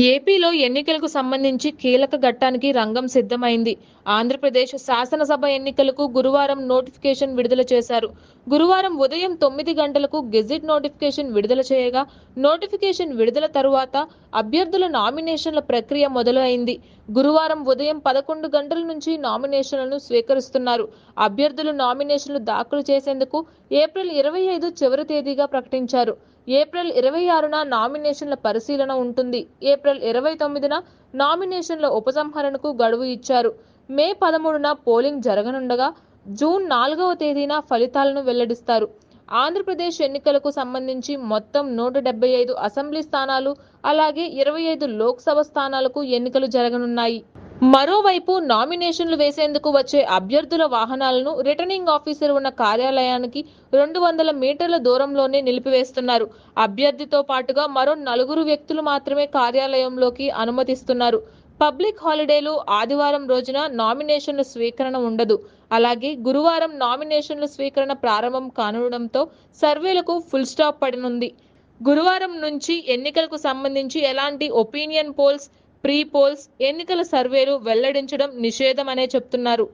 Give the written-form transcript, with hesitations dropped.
ఏపీలో ఎన్నికలకు సంబంధించి కీలక ఘట్టానికి రంగం సిద్ధమైంది. ఆంధ్రప్రదేశ్ శాసనసభ ఎన్నికలకు గురువారం నోటిఫికేషన్ విడుదల చేశారు. గురువారం ఉదయం 9 గంటలకు గెజిట్ నోటిఫికేషన్ విడుదల చేయగా, నోటిఫికేషన్ విడుదల తరువాత అభ్యర్థుల నామినేషన్ల ప్రక్రియ మొదలైంది. గురువారం ఉదయం 11 గంటల నుంచి నామినేషన్లను స్వీకరిస్తున్నారు. అభ్యర్థులు నామినేషన్లు దాఖలు చేసేందుకు ఏప్రిల్ 25 చివరి తేదీగా ప్రకటించారు. ఏప్రిల్ 26న నామినేషన్ల పరిశీలన ఉంటుంది. ఏప్రిల్ 29న నామినేషన్ల ఉపసంహరణకు గడువు ఇచ్చారు. మే 13న పోలింగ్ జరగనుండగా జూన్ 4వ తేదీన ఫలితాలను వెల్లడిస్తారు. ఆంధ్రప్రదేశ్ ఎన్నికలకు సంబంధించి మొత్తం 175 అసెంబ్లీ స్థానాలు, అలాగే 25 లోక్సభ స్థానాలకు ఎన్నికలు జరగనున్నాయి. మరోవైపు నామినేషన్లు వేసేందుకు వచ్చే అభ్యర్థుల వాహనాలను రిటర్నింగ్ ఆఫీసర్ ఉన్న కార్యాలయానికి 200 మీటర్ల దూరంలోనే నిలిపివేస్తున్నారు. అభ్యర్థితో పాటుగా మరో 4 వ్యక్తులు మాత్రమే కార్యాలయంలోకి అనుమతిస్తున్నారు. పబ్లిక్ హాలిడేలు, ఆదివారం రోజున నామినేషన్ల స్వీకరణ ఉండదు. అలాగే గురువారం నామినేషన్ల స్వీకరణ ప్రారంభం కానుండడంతో సర్వేలకు ఫుల్ స్టాప్ పడనుంది. గురువారం నుంచి ఎన్నికలకు సంబంధించి ఎలాంటి ఒపీనియన్ పోల్స్, ప్రీ పోల్స్, ఎన్నికల సర్వేలు వెల్లడించడం నిషేధమనే చెప్తున్నారు.